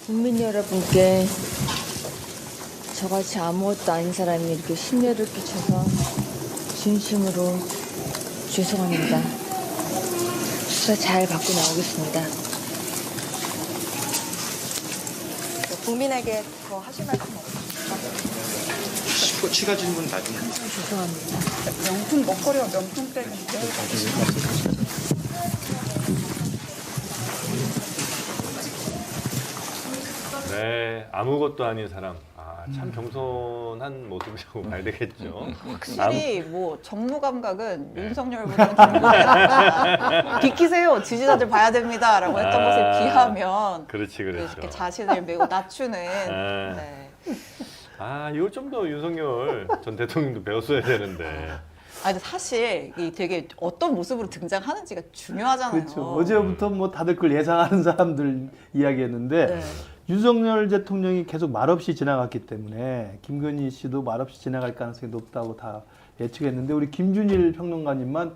국민 여러분께 저같이 아무것도 아닌 사람이 이렇게 심려를 끼쳐서 진심으로 죄송합니다. 수사 잘 받고 나오겠습니다. 국민에게 더 하실 말씀 없으십니까? 쉽고 추가 질문 나중에. 죄송합니다. 명품 먹거리와 명품 때문에 네, 아무것도 아닌 사람. 아, 참 겸손한 모습이라고 봐야 되겠죠. 확실히 뭐 정무 감각은 윤석열보다는 비키세요. 지지자들 봐야 됩니다라고 했던 것에 비하면 그렇지, 그렇죠. 이렇게 자신을 매우 낮추는 네. 아, 이걸 좀 더 윤석열 전 대통령도 배웠어야 되는데. 아 근데 사실 이 되게 어떤 모습으로 등장하는지가 중요하잖아요. 그렇죠. 어제부터 뭐 다들 그걸 예상하는 사람들 이야기했는데 네. 윤석열 대통령이 계속 말없이 지나갔기 때문에 김건희 씨도 말없이 지나갈 가능성이 높다고 다 예측했는데 우리 김준일 평론가님만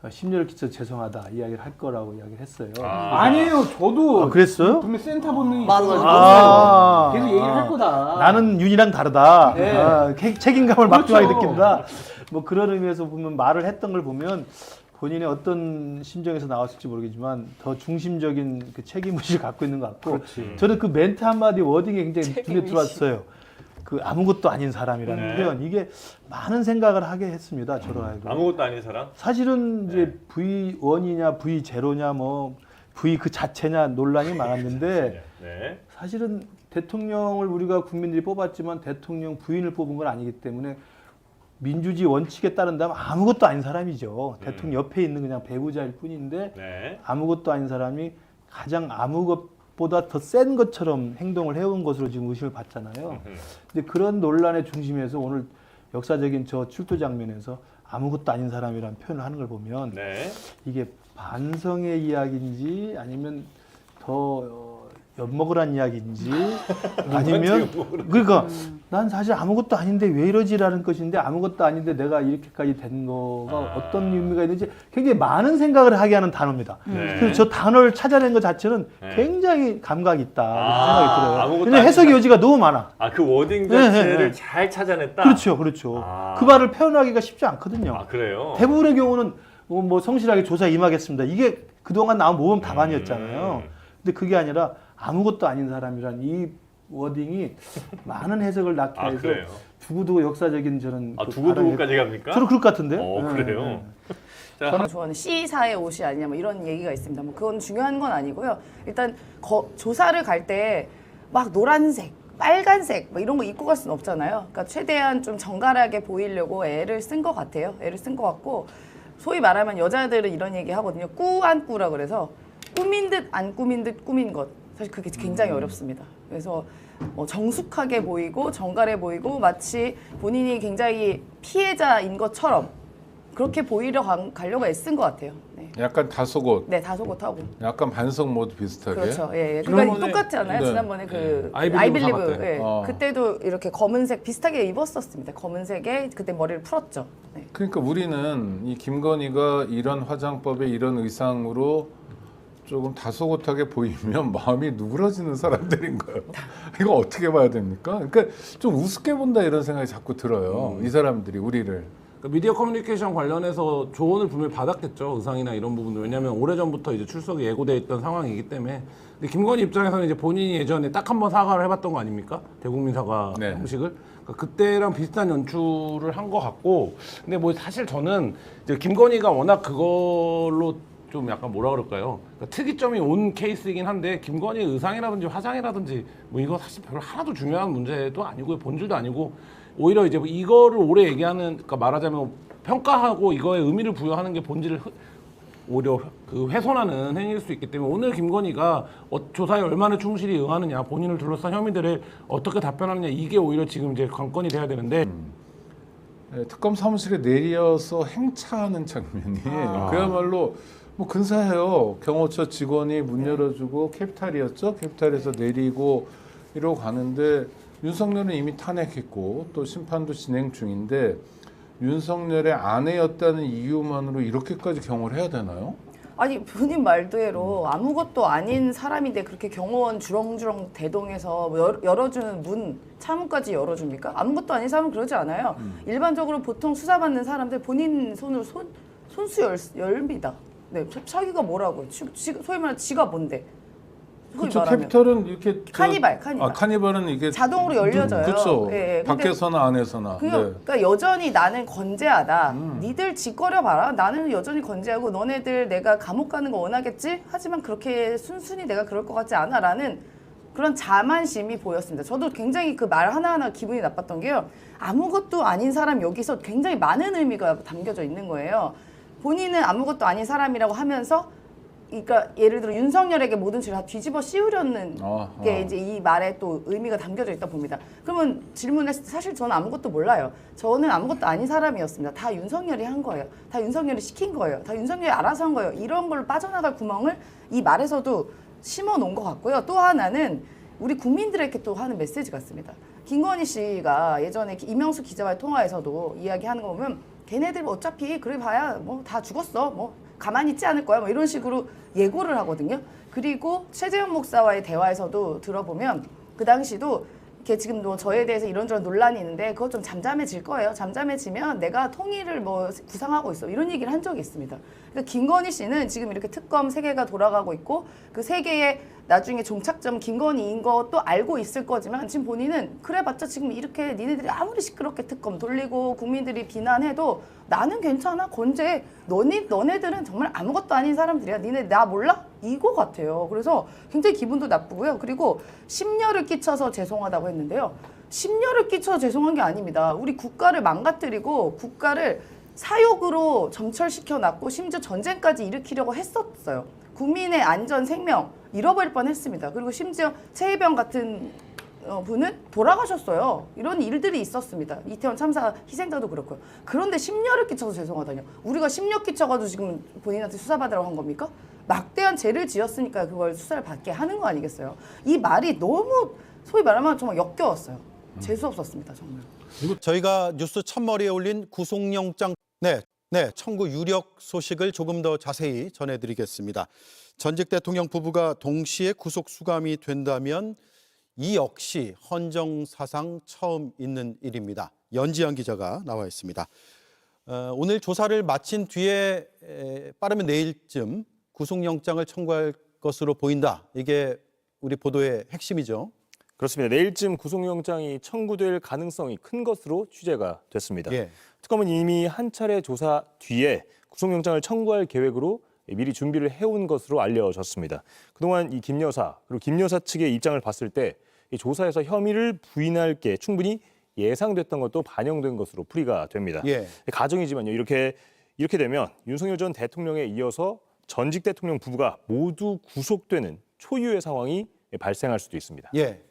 심려를 끼쳐 죄송하다 이야기를 할 거라고 이야기를 했어요. 아니에요. 저도 그랬어요? 분명 센터 본능이 맞아. 있어가지고 계속 얘기를 할 거다. 나는 윤이랑 다르다. 네. 책임감을 막중하게 그렇죠. 느낀다. 뭐 그런 의미에서 보면 말을 했던 걸 보면 본인의 어떤 심정에서 나왔을지 모르겠지만 더 중심적인 그 책임의식을 갖고 있는 것 같고 그렇지. 저는 그 멘트 한마디 워딩에 굉장히 눈에 책임의식. 들어왔어요. 그 아무것도 아닌 사람이라는 네. 표현 이게 많은 생각을 하게 했습니다. 저로 하여금. 아무것도 아닌 사람? 사실은 이제 V1이냐 V0냐 뭐 V 그 자체냐 논란이 많았는데 네. 사실은 대통령을 우리가 국민들이 뽑았지만 대통령 부인을 뽑은 건 아니기 때문에 민주주의 원칙에 따른다면 아무것도 아닌 사람이죠. 대통령 옆에 있는 그냥 배우자일 뿐인데 네. 아무것도 아닌 사람이 가장 아무것보다 더 센 것처럼 행동을 해온 것으로 지금 의심을 받잖아요. 근데 그런 논란의 중심에서 오늘 역사적인 저 출두 장면에서 아무것도 아닌 사람이라는 표현을 하는 걸 보면 네. 이게 반성의 이야기인지 아니면 더 엿먹으란 이야기인지 아니면 그러니까 난 사실 아무것도 아닌데 왜 이러지라는 것인데 아무것도 아닌데 내가 이렇게까지 된 거가 어떤 의미가 있는지 굉장히 많은 생각을 하게 하는 단어입니다. 네. 그래서 저 단어를 찾아낸 것 자체는 네. 굉장히 감각이 있다 이런 아, 생각이 들어요. 아무것도 왜냐면 해석의 아닌 여지가 너무 많아. 아, 그 워딩 네, 자체를 네, 네. 잘 찾아냈다? 그렇죠, 그렇죠. 아. 그 말을 표현하기가 쉽지 않거든요. 아, 그래요? 대부분의 경우는 뭐 성실하게 조사 임하겠습니다. 이게 그동안 나온 모범 답안이었잖아요. 근데 그게 아니라 아무것도 아닌 사람이란 이 워딩이 많은 해석을 낳게 아, 해서 그래요? 두고두고 역사적인 저는 아, 그 두고두고까지 갑니까? 저는 그럴 것 같은데. 그래요? 저는 좋아하는 C사의 옷이 아니냐 뭐 이런 얘기가 있습니다. 뭐 그건 중요한 건 아니고요. 일단 조사를 갈 때 막 노란색, 빨간색 뭐 이런 거 입고 갈 수는 없잖아요. 그러니까 최대한 좀 정갈하게 보이려고 애를 쓴 것 같아요. 애를 쓴 것 같고 소위 말하면 여자들은 이런 얘기 하거든요. 꾸안 꾸라 그래서 꾸민 듯 안 꾸민 듯 꾸민 것. 사실 그게 굉장히 어렵습니다. 그래서 정숙하게 보이고 정갈해 보이고 마치 본인이 굉장히 피해자인 것처럼 그렇게 보이려 가려고 애쓴 것 같아요. 네, 약간 다소곳, 네 다소곳하고. 약간 반성 모드 비슷하게. 그렇죠. 예, 예. 그러니까 지난번에- 똑같잖아요. 네. 지난번에 그 아이빌리브 아이빌리브 사과 때. 예. 그때도 이렇게 검은색 비슷하게 입었었습니다. 검은색에 그때 머리를 풀었죠. 네. 그러니까 우리는 이 김건희가 이런 화장법에 이런 의상으로 조금 다소곳하게 보이면 마음이 누그러지는 사람들인 거예요. 이거 어떻게 봐야 됩니까? 그러니까 좀 우습게 본다 이런 생각이 자꾸 들어요. 이 사람들이 우리를. 그러니까 미디어 커뮤니케이션 관련해서 조언을 분명히 받았겠죠. 의상이나 이런 부분들. 왜냐하면 오래전부터 이제 출석이 예고돼 있던 상황이기 때문에. 근데 김건희 입장에서는 이제 본인이 예전에 딱 한 번 사과를 해봤던 거 아닙니까? 대국민 사과 네. 형식을. 그러니까 그때랑 비슷한 연출을 한 것 같고. 근데 뭐 사실 저는 이제 김건희가 워낙 그걸로 좀 약간 뭐라 그럴까요? 그러니까 특이점이 온 케이스이긴 한데 김건희 의상이라든지 화장이라든지 뭐 이거 사실 별로 하나도 중요한 문제도 아니고 본질도 아니고 오히려 이제 뭐 이거를 오래 얘기하는 그러니까 말하자면 평가하고 이거에 의미를 부여하는 게 본질을 오히려 그 훼손하는 행위일 수 있기 때문에 오늘 김건희가 조사에 얼마나 충실히 응하느냐 본인을 둘러싼 혐의들에 어떻게 답변하느냐 이게 오히려 지금 이제 관건이 돼야 되는데 네, 특검 사무실에 내려서 행차하는 장면이 그야말로 뭐 근사해요. 경호처 직원이 문 열어주고 캐피탈이었죠. 캐피탈에서 내리고 이러고 가는데 윤석열은 이미 탄핵했고 또 심판도 진행 중인데 윤석열의 아내였다는 이유만으로 이렇게까지 경호를 해야 되나요? 아니 본인 말대로 아무것도 아닌 사람인데 그렇게 경호원 주렁주렁 대동해서 뭐 열어주는 문 차문까지 열어줍니까? 아무것도 아닌 사람은 그러지 않아요. 일반적으로 보통 수사받는 사람들 본인 손으로 손수 열입니다. 네, 자기가 뭐라고요? 소위 말하는 지가 뭔데? 소위 그렇죠. 말하면. 캐피탈은 이렇게 카니발. 아, 카니발은 이게 자동으로 열려져요. 그렇죠. 예, 예. 근데 밖에서나 안에서나. 네. 그러니까 여전히 나는 건재하다. 니들 짓거려 봐라. 나는 여전히 건재하고 너네들 내가 감옥 가는 거 원하겠지? 하지만 그렇게 순순히 내가 그럴 것 같지 않아라는 그런 자만심이 보였습니다. 저도 굉장히 그 말 하나하나 기분이 나빴던 게요. 아무것도 아닌 사람 여기서 굉장히 많은 의미가 담겨져 있는 거예요. 본인은 아무것도 아닌 사람이라고 하면서 그러니까 예를 들어 윤석열에게 모든 죄를 다 뒤집어 씌우려는 게 이제 이 말에 또 의미가 담겨져 있다 봅니다. 그러면 질문했을 때 사실 저는 아무것도 몰라요. 저는 아무것도 아닌 사람이었습니다. 다 윤석열이 한 거예요. 다 윤석열이 시킨 거예요. 다 윤석열이 알아서 한 거예요. 이런 걸로 빠져나갈 구멍을 이 말에서도 심어 놓은 것 같고요. 또 하나는 우리 국민들에게 또 하는 메시지 같습니다. 김건희 씨가 예전에 이명수 기자와의 통화에서도 이야기하는 거 보면 걔네들 어차피 그래 봐야 뭐 다 죽었어. 뭐 가만히 있지 않을 거야. 뭐 이런 식으로 예고를 하거든요. 그리고 최재형 목사와의 대화에서도 들어보면 그 당시도 이렇게 지금 뭐 저에 대해서 이런저런 논란이 있는데 그거 좀 잠잠해질 거예요. 잠잠해지면 내가 통일을 뭐 구상하고 있어. 이런 얘기를 한 적이 있습니다. 그러니까 김건희 씨는 지금 이렇게 특검 3개가 돌아가고 있고 그 3개의 나중에 종착점 김건희인 것도 알고 있을 거지만 지금 본인은 그래봤자 지금 이렇게 니네들이 아무리 시끄럽게 특검 돌리고 국민들이 비난해도 나는 괜찮아 건재 너네들은 정말 아무것도 아닌 사람들이야. 니네 나 몰라? 이거 같아요. 그래서 굉장히 기분도 나쁘고요. 그리고 심려를 끼쳐서 죄송하다고 했는데요. 심려를 끼쳐서 죄송한 게 아닙니다. 우리 국가를 망가뜨리고 국가를 사욕으로 점철시켜놨고 심지어 전쟁까지 일으키려고 했었어요. 국민의 안전, 생명 잃어버릴 뻔했습니다. 그리고 심지어 최혜병 같은 분은 돌아가셨어요. 이런 일들이 있었습니다. 이태원 참사 희생자도 그렇고요. 그런데 심려를 끼쳐서 죄송하다뇨. 우리가 심려 끼쳐가지고 지금 본인한테 수사받으라고 한 겁니까? 막대한 죄를 지었으니까 그걸 수사를 받게 하는 거 아니겠어요? 이 말이 너무 소위 말하면 정말 역겨웠어요. 재수 없었습니다. 정말. 저희가 뉴스 첫머리에 올린 구속영장 청구 유력 소식을 조금 더 자세히 전해드리겠습니다. 전직 대통령 부부가 동시에 구속 수감이 된다면 이 역시 헌정사상 처음 있는 일입니다. 연지연 기자가 나와 있습니다. 오늘 조사를 마친 뒤에 빠르면 내일쯤 구속영장을 청구할 것으로 보인다. 이게 우리 보도의 핵심이죠. 그렇습니다. 내일쯤 구속영장이 청구될 가능성이 큰 것으로 취재가 됐습니다. 예. 특검은 이미 한 차례 조사 뒤에 구속영장을 청구할 계획으로 미리 준비를 해온 것으로 알려졌습니다. 그동안 이 김 여사 그리고 김 여사 측의 입장을 봤을 때 이 조사에서 혐의를 부인할 게 충분히 예상됐던 것도 반영된 것으로 풀이가 됩니다. 예. 가정이지만요. 이렇게 되면 윤석열 전 대통령에 이어서 전직 대통령 부부가 모두 구속되는 초유의 상황이 발생할 수도 있습니다. 예.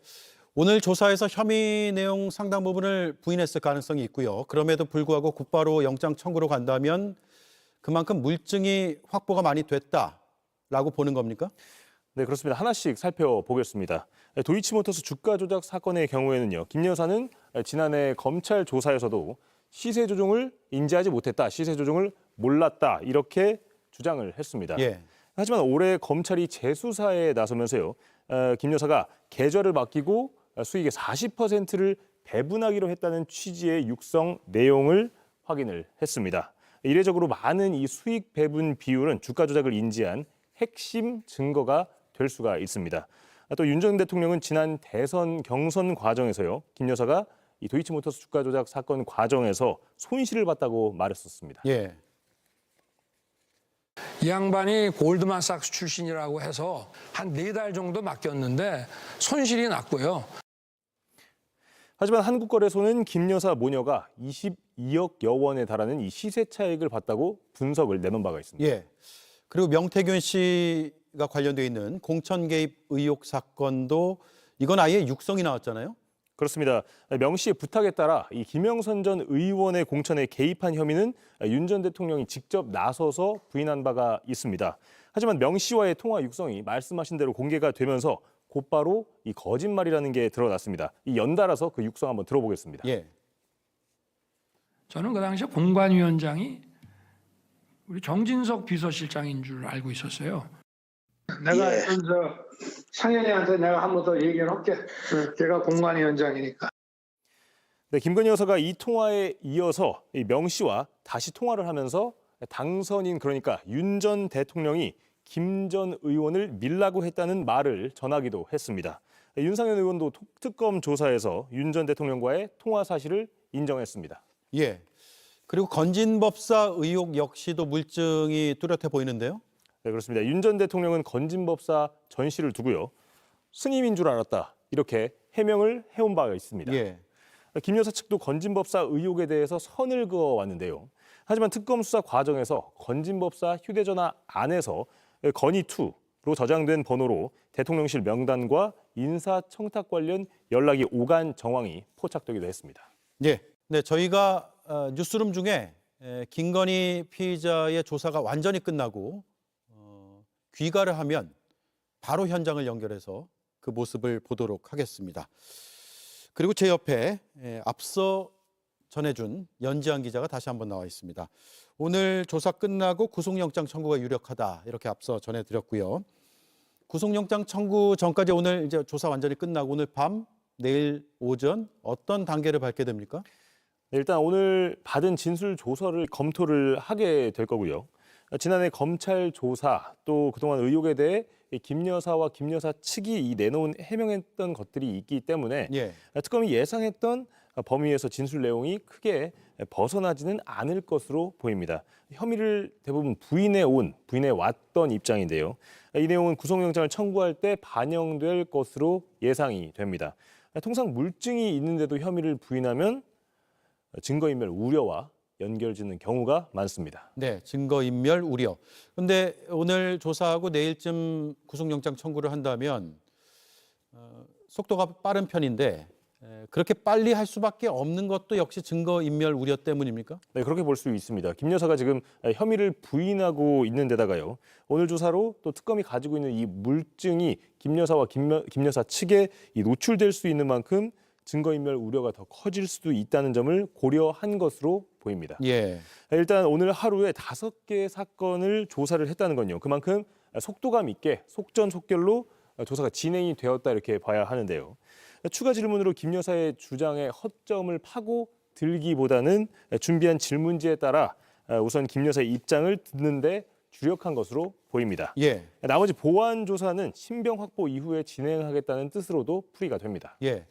오늘 조사에서 혐의 내용 상당 부분을 부인했을 가능성이 있고요. 그럼에도 불구하고 곧바로 영장 청구로 간다면 그만큼 물증이 확보가 많이 됐다라고 보는 겁니까? 네, 그렇습니다. 하나씩 살펴보겠습니다. 도이치모터스 주가 조작 사건의 경우에는요. 김 여사는 지난해 검찰 조사에서도 시세 조종을 인지하지 못했다, 시세 조종을 몰랐다 이렇게 주장을 했습니다. 예. 하지만 올해 검찰이 재수사에 나서면서요. 김 여사가 계좌를 맡기고 수익의 40%를 배분하기로 했다는 취지의 육성 내용을 확인을 했습니다. 이례적으로 많은 이 수익 배분 비율은 주가 조작을 인지한 핵심 증거가 될 수가 있습니다. 또 윤 전 대통령은 지난 대선 경선 과정에서요. 김 여사가 이 도이치모터스 주가 조작 사건 과정에서 손실을 봤다고 말했었습니다. 예. 이 양반이 골드만삭스 출신이라고 해서 한 4달 정도 맡겼는데 손실이 났고요. 하지만 한국거래소는 김 여사 모녀가 22억여 원에 달하는 이 시세 차익을 봤다고 분석을 내놓은 바가 있습니다. 예. 그리고 명태균 씨가 관련돼 있는 공천 개입 의혹 사건도 이건 아예 육성이 나왔잖아요. 그렇습니다. 명 씨의 부탁에 따라 이 김영선 전 의원의 공천에 개입한 혐의는 윤 전 대통령이 직접 나서서 부인한 바가 있습니다. 하지만 명 씨와의 통화 육성이 말씀하신 대로 공개가 되면서 곧바로 이 거짓말이라는 게 드러났습니다. 이 연달아서 그 육성 한번 들어보겠습니다. 예. 저는 그 당시에 공관위원장이 우리 정진석 비서실장인 줄 알고 있었어요. 내가 상현이한테 내가 한 번 더 얘기를 할게. 걔가 공관위원장이니까. 네, 김건희 여사가 이 통화에 이어서 명 씨와 다시 통화를 하면서 당선인 그러니까 윤 전 대통령이 김 전 의원을 밀라고 했다는 말을 전하기도 했습니다. 윤상현 의원도 특검 조사에서 윤 전 대통령과의 통화 사실을 인정했습니다. 예. 그리고 건진법사 의혹 역시도 물증이 뚜렷해 보이는데요. 네, 그렇습니다. 윤 전 대통령은 건진법사 전씨를 두고요. 스님인 줄 알았다. 이렇게 해명을 해온 바가 있습니다. 예. 김 여사 측도 건진법사 의혹에 대해서 선을 그어왔는데요. 하지만 특검 수사 과정에서 건진법사 휴대전화 안에서 건의2로 저장된 번호로 대통령실 명단과 인사청탁 관련 연락이 오간 정황이 포착되기도 했습니다. 예. 네, 저희가 뉴스룸 중에 김건희 피의자의 조사가 완전히 끝나고 귀가를 하면 바로 현장을 연결해서 그 모습을 보도록 하겠습니다. 그리고 제 옆에 앞서 전해준 연지한 기자가 다시 한번 나와 있습니다. 오늘 조사 끝나고 구속영장 청구가 유력하다 이렇게 앞서 전해드렸고요. 구속영장 청구 전까지 오늘 이제 조사 완전히 끝나고 오늘 밤 내일 오전 어떤 단계를 밟게 됩니까? 네, 일단 오늘 받은 진술 조서를 검토를 하게 될 거고요. 지난해 검찰 조사 또 그동안 의혹에 대해 김 여사와 김 여사 측이 내놓은 해명했던 것들이 있기 때문에 예. 특검이 예상했던 범위에서 진술 내용이 크게 벗어나지는 않을 것으로 보입니다. 혐의를 대부분 부인해 왔던 입장인데요. 이 내용은 구속영장을 청구할 때 반영될 것으로 예상이 됩니다. 통상 물증이 있는데도 혐의를 부인하면 증거인멸 우려와 연결짓는 경우가 많습니다. 네, 증거인멸 우려. 그런데 오늘 조사하고 내일쯤 구속영장 청구를 한다면 속도가 빠른 편인데 그렇게 빨리 할 수밖에 없는 것도 역시 증거인멸 우려 때문입니까? 네, 그렇게 볼 수 있습니다. 김 여사가 지금 혐의를 부인하고 있는 데다가요. 오늘 조사로 또 특검이 가지고 있는 이 물증이 김 여사와 김 여사 측에 노출될 수 있는 만큼 증거인멸 우려가 더 커질 수도 있다는 점을 고려한 것으로 보입니다. 예. 일단 오늘 하루에 5개의 사건을 조사를 했다는 건요. 그만큼 속도감 있게 속전속결로 조사가 진행이 되었다 이렇게 봐야 하는데요. 추가 질문으로 김 여사의 주장에 허점을 파고 들기보다는 준비한 질문지에 따라 우선 김 여사의 입장을 듣는데 주력한 것으로 보입니다. 예. 나머지 보완 조사는 신병 확보 이후에 진행하겠다는 뜻으로도 풀이가 됩니다. 예.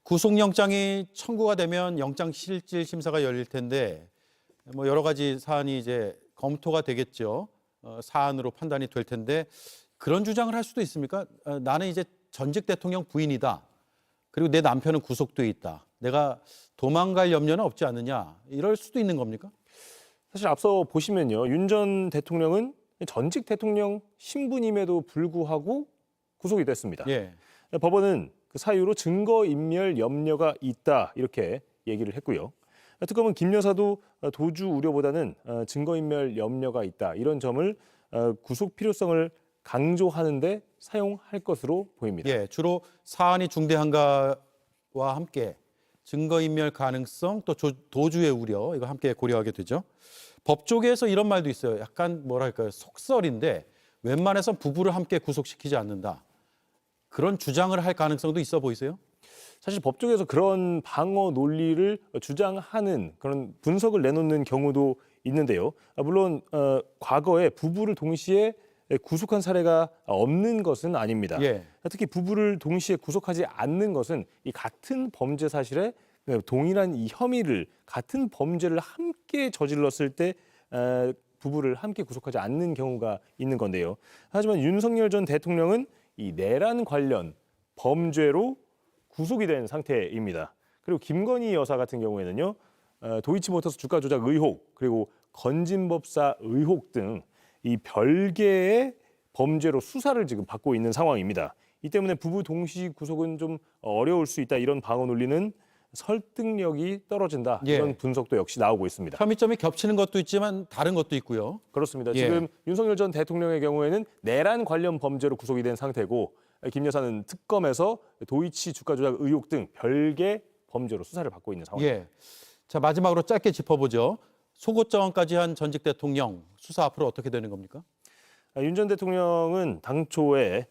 구속영장이 청구가 되면 영장실질 심사가 열릴 텐데 뭐 여러 가지 사안이 이제 검토가 되겠죠. 사안으로 판단이 될 텐데 그런 주장을 할 수도 있습니까? 나는 이제 전직 대통령 부인이다. 그리고 내 남편은 구속돼 있다. 내가 도망갈 염려는 없지 않느냐. 이럴 수도 있는 겁니까? 사실 앞서 보시면요. 윤 전 대통령은 전직 대통령 신분임에도 불구하고 구속이 됐습니다. 예. 법원은 그 사유로 증거인멸 염려가 있다 이렇게 얘기를 했고요. 특검은 김 여사도 도주 우려보다는 증거인멸 염려가 있다 이런 점을 구속 필요성을 강조하는데 사용할 것으로 보입니다. 예, 주로 사안이 중대한가와 함께 증거인멸 가능성 또 도주의 우려 이거 함께 고려하게 되죠. 법조계에서 이런 말도 있어요. 약간 뭐랄까요 속설인데 웬만해서 부부를 함께 구속시키지 않는다. 그런 주장을 할 가능성도 있어 보이세요? 사실 법조계에서 그런 방어 논리를 주장하는 그런 분석을 내놓는 경우도 있는데요. 물론 과거에 부부를 동시에 구속한 사례가 없는 것은 아닙니다. 예. 특히 부부를 동시에 구속하지 않는 것은 이 같은 범죄 사실에 동일한 이 혐의를 같은 범죄를 함께 저질렀을 때 부부를 함께 구속하지 않는 경우가 있는 건데요. 하지만 윤석열 전 대통령은 이 내란 관련 범죄로 구속이 된 상태입니다. 그리고 김건희 여사 같은 경우에는요. 도이치모터스 주가 조작 의혹 그리고 건진법사 의혹 등 이 별개의 범죄로 수사를 지금 받고 있는 상황입니다. 이 때문에 부부 동시 구속은 좀 어려울 수 있다 이런 방어 논리는 설득력이 떨어진다 이런 분석도 역시 나오고 있습니다. 혐의점이 겹치는 것도 있지만 다른 것도 있고요. 그렇습니다. 예. 지금 윤석열 전 대통령의 경우에는 내란 관련 범죄로 구속이 된 상태고 김 여사는 특검에서 도이치 주가 조작 의혹 등 별개 범죄로 수사를 받고 있는 상황입니다. 예. 자, 마지막으로 짧게 짚어보죠. 속옷 저항까지 한 전직 대통령 수사 앞으로 어떻게 되는 겁니까? 윤 전 대통령은 당초에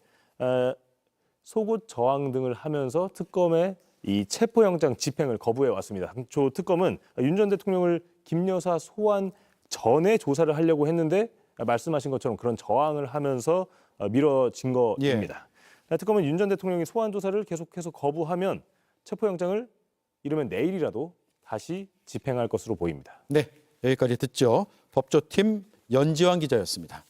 속옷 저항 등을 하면서 특검에 이 체포영장 집행을 거부해 왔습니다. 당초 특검은 윤 전 대통령을 김 여사 소환 전에 조사를 하려고 했는데 말씀하신 것처럼 그런 저항을 하면서 미뤄진 것입니다. 특검은 윤 전 대통령이 소환 조사를 계속해서 거부하면 체포영장을 이르면 내일이라도 다시 집행할 것으로 보입니다. 네, 여기까지 듣죠. 법조팀 연지환 기자였습니다.